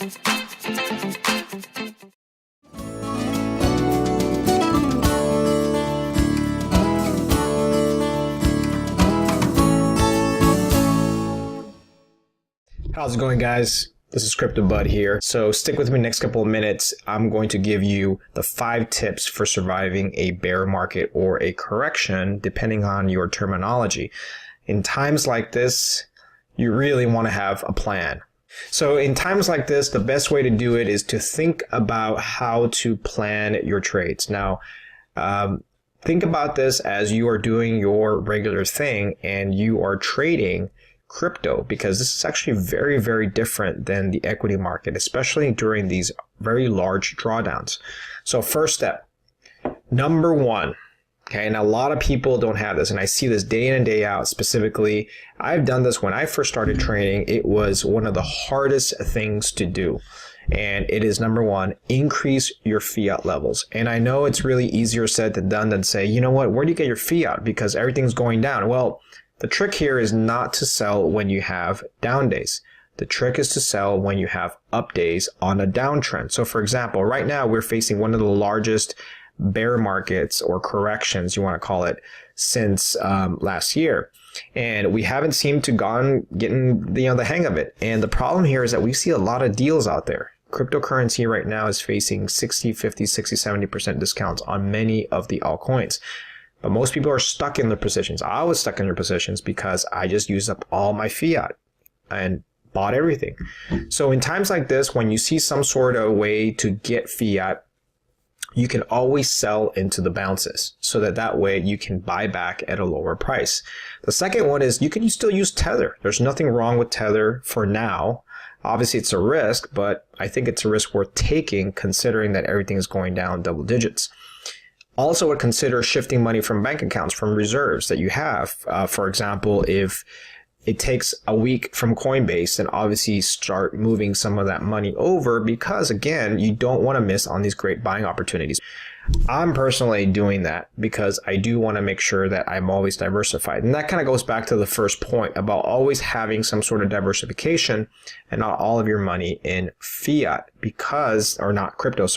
How's it going, guys? This is CryptoBud here. So stick with me next couple of minutes. I'm going to give you the 5 tips for surviving a bear market or a correction, depending on your terminology. In times like this, you really want to have a plan. So in times like this, the best way to do it is to think about how to plan your trades. Now, think about this as you are doing your regular thing and you are trading crypto, because this is actually very, very different than the equity market, especially during these very large drawdowns. So first step, number 1, okay, and a lot of people don't have this, and I see this day in and day out. Specifically, I've done this when I first started trading. It was one of the hardest things to do. And it is number 1, increase your fiat levels. And I know it's really easier said than done than say, you know what, where do you get your fiat? Because everything's going down. Well, the trick here is not to sell when you have down days. The trick is to sell when you have up days on a downtrend. So for example, right now we're facing one of the largest bear markets or corrections, you want to call it, since last year. And we haven't seemed to getting the hang of it. And the problem here is that we see a lot of deals out there. Cryptocurrency right now is facing 60, 50, 60, 70% discounts on many of the altcoins. But most people are stuck in their positions. I was stuck in their positions because I just used up all my fiat and bought everything. So in times like this, when you see some sort of way to get fiat, you can always sell into the bounces so that way you can buy back at a lower price. The second one is you can still use Tether. There's nothing wrong with Tether for now. Obviously, it's a risk, but I think it's a risk worth taking considering that everything is going down double digits. Also, would consider shifting money from bank accounts, from reserves that you have. For example, if it takes a week from Coinbase, then obviously start moving some of that money over because, again, you don't want to miss on these great buying opportunities. I'm personally doing that because I do want to make sure that I'm always diversified. And that kind of goes back to the first point about always having some sort of diversification and not all of your money in fiat or not crypto,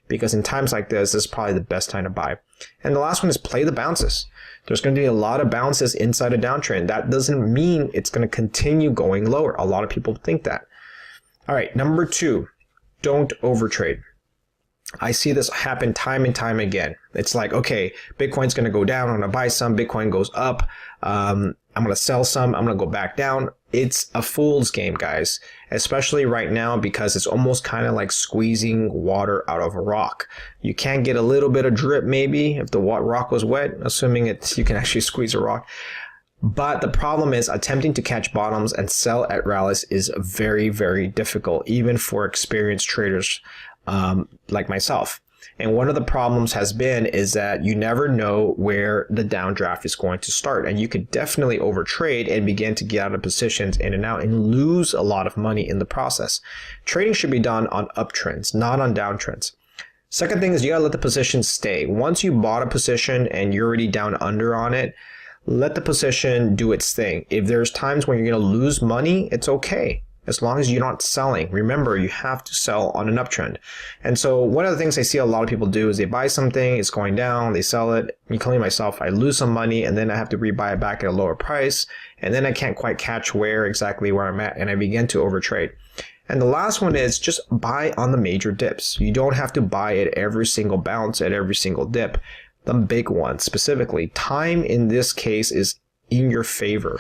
because in times like this is probably the best time to buy. And the last one is play the bounces. There's going to be a lot of bounces inside a downtrend. That doesn't mean it's going to continue going lower. A lot of people think that. All right, number 2, don't overtrade. I see this happen time and time again. It's like, okay, Bitcoin's going to go down. I'm going to buy some. Bitcoin goes up. I'm going to sell some. I'm going to go back down. It's a fool's game, guys, especially right now because it's almost kind of like squeezing water out of a rock. You can get a little bit of drip maybe if the rock was wet, assuming you can actually squeeze a rock. But the problem is attempting to catch bottoms and sell at rallies is very, very difficult, even for experienced traders like myself. And one of the problems has been is that you never know where the downdraft is going to start. And you could definitely overtrade and begin to get out of positions in and out and lose a lot of money in the process. Trading should be done on uptrends, not on downtrends. Second thing is you gotta let the position stay. Once you bought a position and you're already down under on it, let the position do its thing. If there's times when you're gonna lose money, it's okay. As long as you're not selling. Remember, you have to sell on an uptrend. And so one of the things I see a lot of people do is they buy something, it's going down, they sell it, including myself, I lose some money and then I have to rebuy it back at a lower price. And then I can't quite catch exactly where I'm at and I begin to overtrade. And the last one is just buy on the major dips. You don't have to buy at every single bounce, at every single dip. The big ones specifically. Time in this case is in your favor,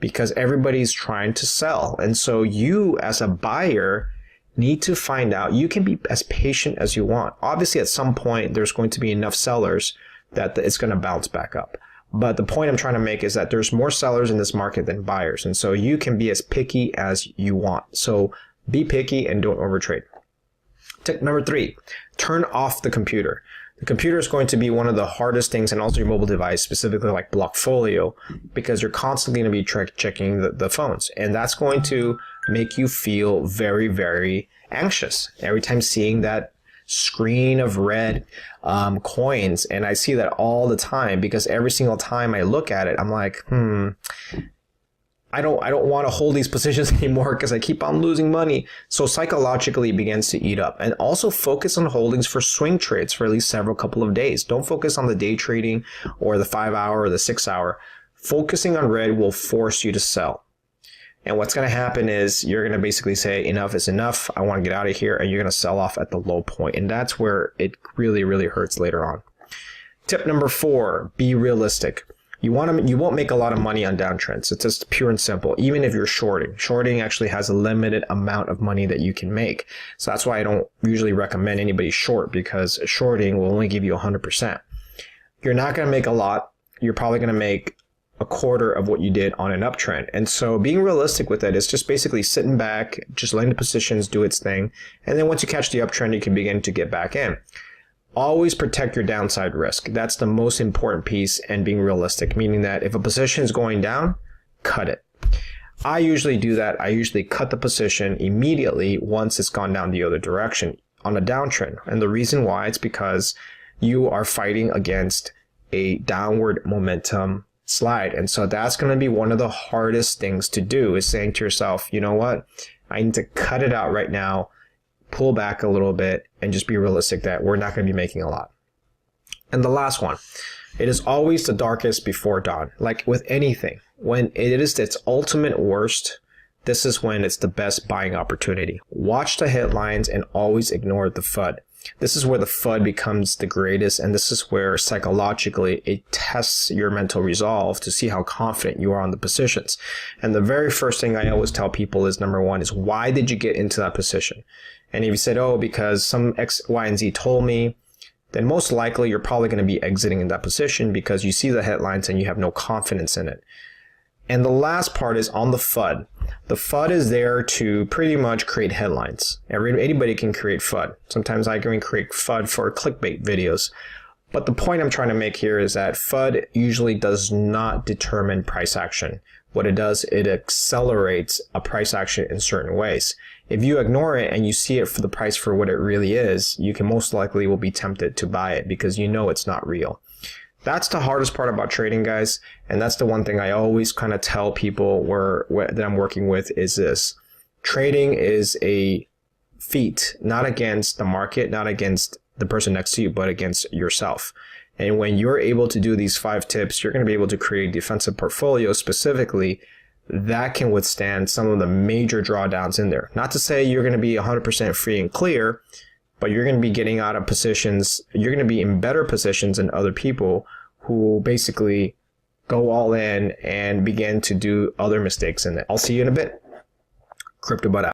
because everybody's trying to sell. And so you as a buyer need to find out, you can be as patient as you want. Obviously at some point there's going to be enough sellers that it's going to bounce back up. But the point I'm trying to make is that there's more sellers in this market than buyers. And so you can be as picky as you want. So be picky and don't overtrade. Tip number 3, turn off the computer. The computer is going to be one of the hardest things, and also your mobile device, specifically like Blockfolio, because you're constantly going to be checking the phones. And that's going to make you feel very, very anxious every time seeing that screen of red coins. And I see that all the time because every single time I look at it, I'm like, I don't want to hold these positions anymore because I keep on losing money. So psychologically it begins to eat up. And also focus on holdings for swing trades for at least couple of days. Don't focus on the day trading or the 5 hour or the 6 hour. Focusing on red will force you to sell. And what's going to happen is you're going to basically say enough is enough. I want to get out of here, and you're going to sell off at the low point. And that's where it really, really hurts later on. Tip number 4, be realistic. You won't make a lot of money on downtrends. It's just pure and simple. Even if you're shorting. Shorting actually has a limited amount of money that you can make. So that's why I don't usually recommend anybody short, because shorting will only give you 100%. You're not going to make a lot. You're probably going to make a quarter of what you did on an uptrend. And so being realistic with it is just basically sitting back, just letting the positions do its thing. And then once you catch the uptrend, you can begin to get back in. Always protect your downside risk. That's the most important piece, and being realistic, meaning that if a position is going down, cut it. I usually do that. I usually cut the position immediately once it's gone down the other direction on a downtrend. And the reason why, it's because you are fighting against a downward momentum slide. And so that's going to be one of the hardest things to do, is saying to yourself, you know what, I need to cut it out right now, pull back a little bit, and just be realistic that we're not going to be making a lot. And the last one, it is always the darkest before dawn. Like with anything, when it is its ultimate worst, this is when it's the best buying opportunity. Watch the headlines and always ignore the FUD. This is where the FUD becomes the greatest, and this is where psychologically it tests your mental resolve to see how confident you are on the positions. And the very first thing I always tell people is, number one, is why did you get into that position? And if you said, oh, because some X, Y, and Z told me, then most likely you're probably going to be exiting in that position because you see the headlines and you have no confidence in it. And the last part is on the FUD. The FUD is there to pretty much create headlines. Anybody can create FUD. Sometimes I can create FUD for clickbait videos. But the point I'm trying to make here is that FUD usually does not determine price action. What it does, it accelerates a price action in certain ways. If you ignore it and you see it for the price for what it really is, you can most likely will be tempted to buy it because you know it's not real. That's the hardest part about trading, guys. And that's the one thing I always kind of tell people that I'm working with is this. Trading is a feat, not against the market, not against the person next to you, but against yourself. And when you're able to do these 5 tips, you're going to be able to create defensive portfolios specifically that can withstand some of the major drawdowns in there. Not to say you're going to be 100% free and clear, but you're going to be getting out of positions. You're going to be in better positions than other people who basically go all in and begin to do other mistakes in it. I'll see you in a bit. CryptoBud out.